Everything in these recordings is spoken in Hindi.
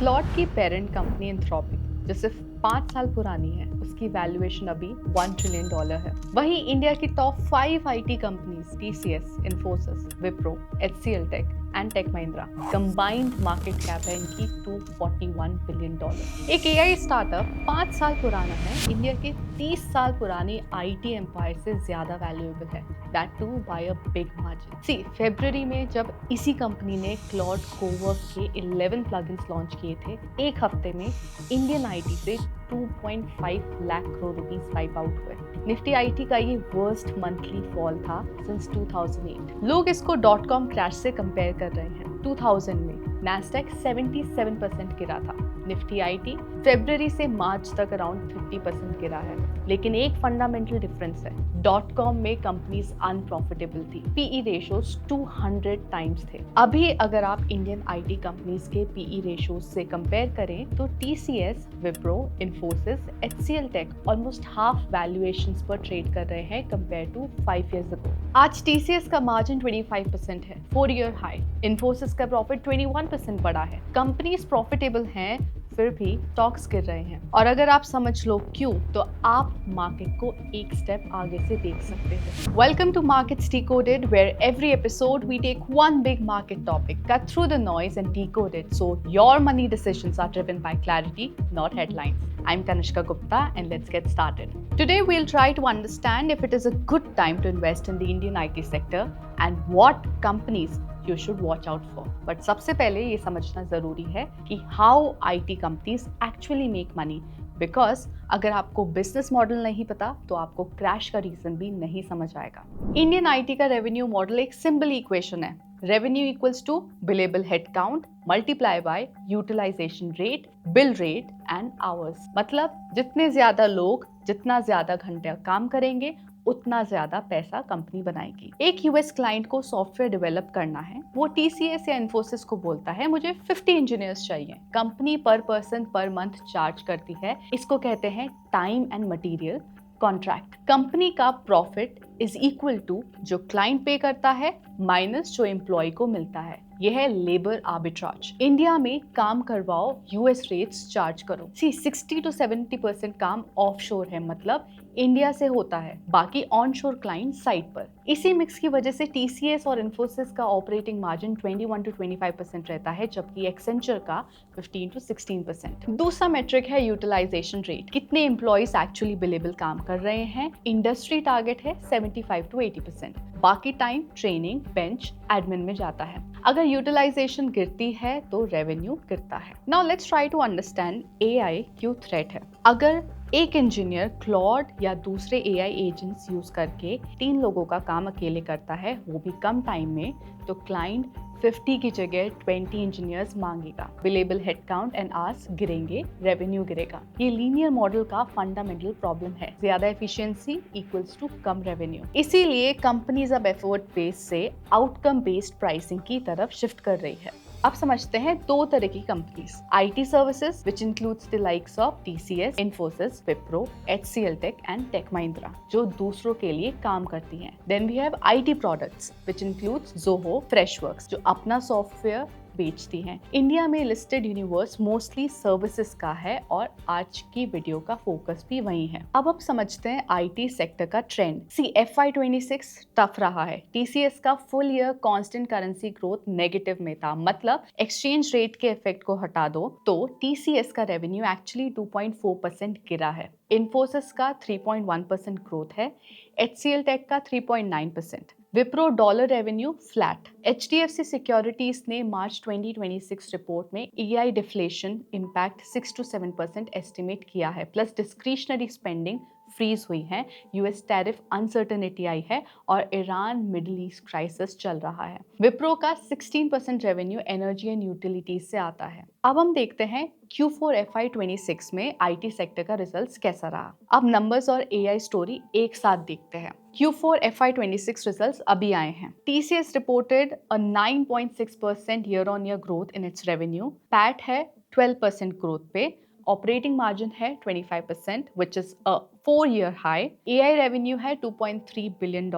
क्लॉड की पेरेंट कंपनी एंथ्रोपिक जो सिर्फ 5 साल पुरानी है, उसकी वैल्यूएशन अभी $1 ट्रिलियन है। वहीं इंडिया की top 5 IT companies TCS, Infosys, Wipro, HCL tech and tech Mahindra, combined market cap है इनकी $241 बिलियन। एक एआई स्टार्टअप 5 साल पुराना है, इंडिया के 30 साल पुरानी आईटी एम्पायर से ज्यादा वैल्यूएबल है, that too by a big margin. See फरवरी में जब इसी कंपनी ने क्लॉड कोवर्क के 11 प्लगइन्स लॉन्च किए थे, एक हफ्ते में इंडियन आईटी से 2.5 lakh crore rupees wipe out हुए। निफ्टी आईटी का ये वर्स्ट मंथली फॉल था सिंस 2008। लोग इसको .com क्रैश से कंपेयर कर रहे हैं। 2000 में नैस्डैक 77% गिरा था। निफ्टी आईटी फरवरी से मार्च तक अराउंड 50% गिरा है। लेकिन एक फंडामेंटल डिफरेंस है, .com में कंपनीज अनप्रॉफिटेबल थी, पीई रेशियोज 200 टाइम्स थे। अभी अगर आप इंडियन आईटी कंपनीज के पीई रेशियोज से कंपेयर करें तो TCS, Wipro, Infosys, HCL tech almost half valuations पर ट्रेड कर रहे हैं कंपेयर टू 5 years ago। आज टीसीएस का मार्जिन 25% है, 4-year हाई। इन्फोसिस का प्रॉफिट 21% बढ़ा है। कंपनीज प्रॉफिटेबल हैं, फिर भी स्टॉक्स गिर रहे हैं। और अगर आप समझ लो क्यों, तो आप मार्केट को एक स्टेप आगे से देख सकते हैं। Welcome to markets Decoded, where every episode we take one big market topic, cut through the noise and decode it so your money decisions are driven by clarity, not headlines. I'm Kanishka Gupta and let's get started. Today we'll try to understand if it is a good time to invest in the Indian IT sector and what companies you should watch out for. But सबसे पहले ये समझना जरूरी है कि how IT companies actually make money, because अगर आपको बिजनेस मॉडल नहीं पता तो आपको क्रैश का रीजन भी नहीं समझ आएगा। इंडियन आईटी का रेवेन्यू मॉडल एक सिंपल इक्वेशन है, revenue equals to billable head count multiply by utilisation rate, bill rate and hours. मतलब जितने ज्यादा लोग जितना ज्यादा घंटे काम करेंगे उतना ज्यादा पैसा कंपनी बनाएगी। एक यूएस क्लाइंट को सॉफ्टवेयर डेवलप करना है, वो टीसीएस या इन्फोसिस को बोलता है मुझे 50 इंजीनियर्स चाहिए। कंपनी पर पर्सन पर मंथ चार्ज करती है, इसको कहते हैं time and material contract. Company का प्रॉफिट इज इक्वल टू जो क्लाइंट पे करता है माइनस जो एम्प्लॉय को मिलता है। यह है लेबर आर्बिट्राज। इंडिया में काम करवाओ, यूएस रेट्स चार्ज करो। 60 to 70% काम ऑफशोर है, मतलब इंडिया से होता है, बाकी ऑनशोर क्लाइंट साइट पर। इसी मिक्स की वजह से टीसीएस और इन्फोसिस का ऑपरेटिंग मार्जिन 21 to 25% रहता है, जबकि एक्सेंचर का 15 to 16%। दूसरा मेट्रिक है यूटिलाइजेशन रेट, कितने एम्प्लॉइज एक्चुअली बिलेबल काम कर रहे हैं। इंडस्ट्री टारगेट है 75 to 80%। बाकी टाइम ट्रेनिंग, बेंच, एडमिन में जाता है। अगर यूटिलाइजेशन गिरती है तो रेवेन्यू गिरता है। Now let's try to understand AI क्यों थ्रेट है। अगर एक इंजीनियर क्लॉड या दूसरे एआई एजेंट्स यूज करके 3 लोगों का काम अकेले करता है, वो भी कम टाइम में, तो क्लाइंट 50 की जगह 20 इंजीनियर्स मांगेगा। बिलेबल हेडकाउंट एंड आवर्स गिरेंगे, रेवेन्यू गिरेगा। ये लीनियर मॉडल का फंडामेंटल प्रॉब्लम है। ज्यादा एफिशिएंसी इक्वल्स टू कम रेवेन्यू। इसीलिए कंपनीज अब एफर्ट बेस्ड से आउटकम बेस्ड प्राइसिंग की तरफ शिफ्ट कर रही है। अब समझते हैं दो तरह की companies, IT services which includes the likes of TCS, Infosys, Wipro, HCL tech and tech Mahindra, जो दूसरों के लिए काम करती हैं। Then we have IT products which includes Zoho, Freshworks, जो अपना सॉफ्टवेयर बेचती हैं। इंडिया में लिस्टेड यूनिवर्स मोस्टली सर्विसेज का है और आज की वीडियो का फोकस भी वही है। अब हम समझते हैं आईटी सेक्टर का ट्रेंड। FY26 टफ रहा है। टीसीएस का full year constant currency growth negative में था, मतलब एक्सचेंज रेट के इफेक्ट को हटा दो तो टीसीएस का रेवेन्यू एक्चुअली 2.4% गिरा है। इन्फोसिस का 3.1% ग्रोथ है, एचसीएल टेक का 3.9%। Wipro dollar revenue flat. HDFC securities ने मार्च 2026 रिपोर्ट में EI deflation impact 6 to 7% estimate किया है, प्लस डिस्क्रिशनरी स्पेंडिंग फ्रीज हुई है, यूएस टैरिफ अनसर्टेनिटी आई है और ईरान मिडिल ईस्ट क्राइसिस चल रहा है। विप्रो का 16% रेवेन्यू एनर्जी एंड यूटिलिटीज से आता है। अब हम देखते हैं Q4 FY26 में आईटी सेक्टर का रिजल्ट्स कैसा रहा। अब नंबर्स और एआई स्टोरी एक साथ देखते हैं। Q4 FY26 रिजल्ट्स अभी आए हैं। TCS reported a 9.6% year on year growth in its revenue. PAT है 12% ग्रोथ पे। ऑपरेटिंग मार्जिन है 25% which is a 4-year high. AI revenue है $2.3 billion.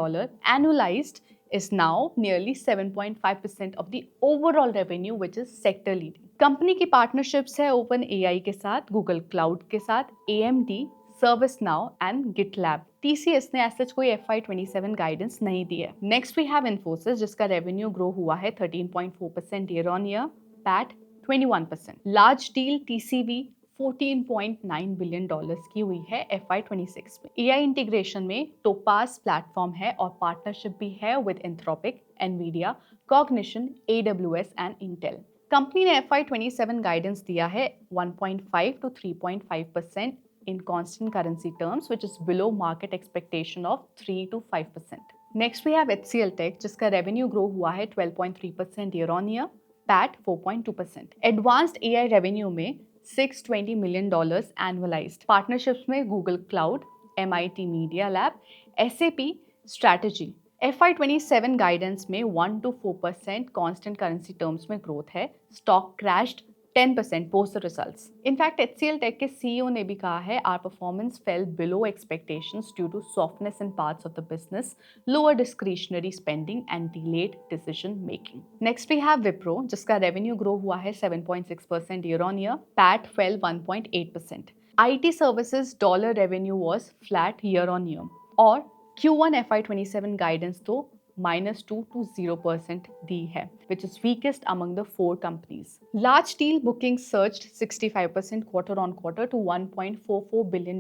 Annualized is now nearly 7.5% of the overall revenue, which is sector leading. Company की पार्टनरशिप्स है ओपन एआई के साथ, गूगल क्लाउड के साथ, AMD, service now and GitLab. TCS ने ऐसा कोई FY27 गाइडेंस नहीं दी है। नेक्स्ट वी हैव इन्फोसिस, जिसका रेवेन्यू ग्रो हुआ है 13.4% year on year, PAT 21%। Large deal TCV $14.9 billion की हुई है FY26 में। AI इंटीग्रेशन में टोपास प्लेटफॉर्म है और पार्टनरशिप भी है with Anthropic, Nvidia, cognition, AWS and Intel. Company ने FY27 गाइडेंस दिया है 1.5 to 3.5% in constant currency terms, which is below market expectation of 3 to 5%. Next we have HCL Tech, जिसका रेवेन्यू ग्रो हुआ है 12.3% year on year, PAT 4.2%। Advanced AI revenue में $620 मिलियन एनुअलाइज्ड। पार्टनरशिप्स में Google cloud, MIT media lab, SAP strategy. FY27 guidance में 1 to 4% कांस्टेंट करेंसी टर्म्स में ग्रोथ है। Stock crashed 10% post the results. In fact HCL tech के CEO ने भी कहा है, our performance fell below expectations due to softness in parts of the business, lower discretionary spending and delayed decision making. Next we have Wipro, जिसका रेवेन्यू ग्रो हुआ है 7.6% year on year, PAT fell 1.8%। IT services dollar revenue was flat year on year और Q1 FY27 गाइडेंस तो -2 to 0% दी है, which is weakest among the 4 companies. Large deal bookings surged 65% quarter on quarter to $1.44 billion.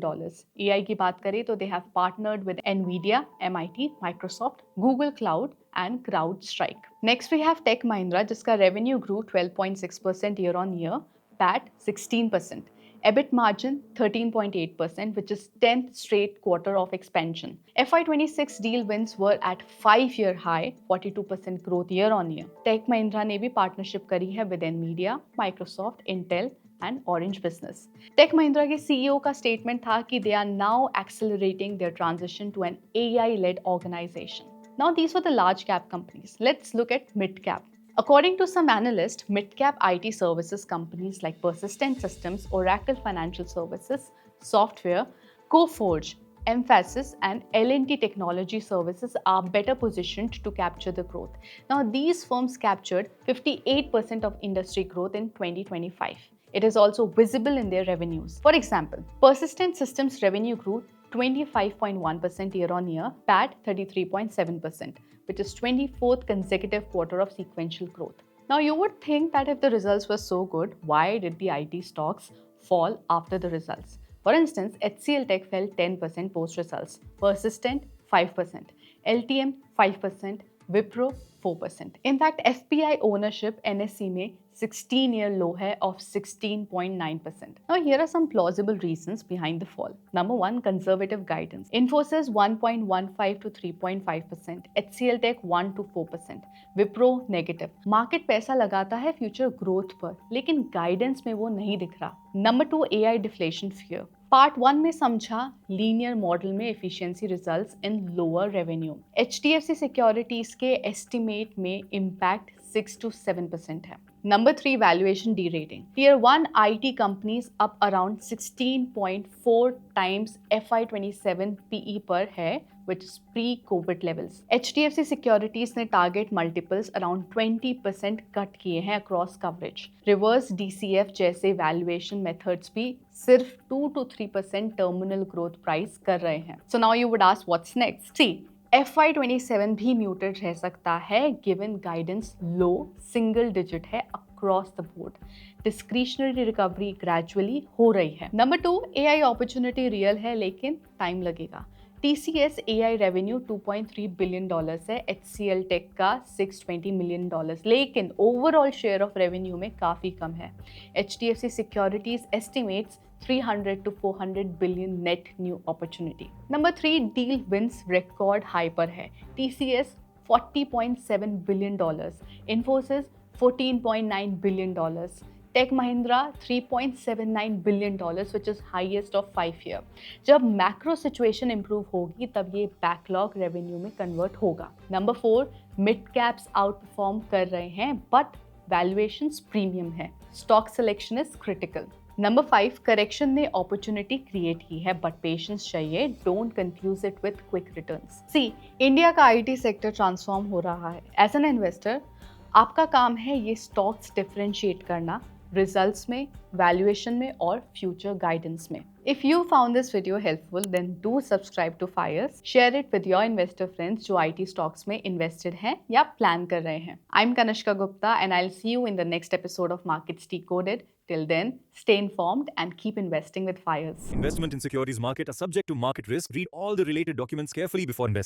AI की बात करें तो they have partnered with NVIDIA, MIT, Microsoft, Google Cloud and CrowdStrike. Next we have Tech Mahindra, जिसका revenue grew 12.6% year on year, PAT 16%. EBIT margin 13.8%, which is 10th straight quarter of expansion. FY26 deal wins were at 5-year high, 42% growth year on year. Tech Mahindra ने भी partnership करी है with NVIDIA, Microsoft, Intel and Orange Business. Tech Mahindra के CEO का statement था कि they are now accelerating their transition to an AI-led organization. Now these were the large cap companies. Let's look at mid cap. According to some analysts, mid-cap IT services companies like Persistent Systems, Oracle Financial Services, Software, Coforge, Mphasis and L&T Technology Services are better positioned to capture the growth. Now, these firms captured 58% of industry growth in 2025. It is also visible in their revenues. For example, Persistent Systems revenue grew 25.1% year on year, PAT 33.7%, which is 24th consecutive quarter of sequential growth. Now you would think that if the results were so good, why did the IT stocks fall after the results? For instance, HCL Tech fell 10% post results, Persistent 5%, LTM 5%, Wipro 4%. In fact, FPI ownership NSE में 16-year low है of 16.9%. Now here are some plausible reasons behind the fall. Number 1, conservative guidance. Infosys 1.15 to 3.5%, HCL Tech 1 to 4%, Wipro negative. Market पैसा लगाता है future growth पर, लेकिन guidance में वो नहीं दिख रहा. Number 2, AI deflation fear. Part 1 में समझा लीनियर मॉडल में efficiency results in lower revenue. HDFC securities के एस्टिमेट में इम्पैक्ट 6 to 7% है। Number 3, valuation derating. Tier 1 IT companies up around 16.4 times FY27 PE per है, which is pre-COVID levels. HDFC Securities ने target multiples around 20% cut किए हैं across coverage. Reverse DCF जैसे valuation methods भी सिर्फ 2 to 3% terminal growth price कर रहे हैं. So now you would ask what's next? See, FY27 भी muted रह सकता है given guidance low single digit है across the board. Discretionary recovery gradually हो रही है. Number 2, AI opportunity real है लेकिन time लगेगा. TCS AI revenue $2.3 billion है, HCL Tech का $620 million, लेकिन overall share of revenue में काफ़ी कम है. HDFC Securities estimates 300 to 400 billion net new opportunity. Number 3, deal wins record high पर है. TCS $40.7 billion, Infosys $14.9 billion, Tech Mahindra $3.79 billion, which is highest of 5 year. जब macro situation improve होगी तब ये backlog revenue में convert होगा. Number 4, mid caps outperform कर रहे हैं but valuations premium है. Stock selection is critical. Number 5, correction ने opportunity create की है but patience चाहिए. Don't confuse it with quick returns. See, India का IT sector transform हो रहा है. As an investor, आपका काम है ये stocks differentiate करना, रिजल्ट्स में, वैल्यूएशन में और फ्यूचर गाइडेंस में। If you found this video helpful, then do subscribe to FIRES. Share it with your investor friends जो IT stocks में invested हैं या plan कर रहे हैं। I'm Kanishka Gupta and I'll see you in the next episode of Markets Decoded. Till then, stay informed and keep investing with FIRES. Investment in securities market are subject to market risk. Read all the related documents carefully before investing.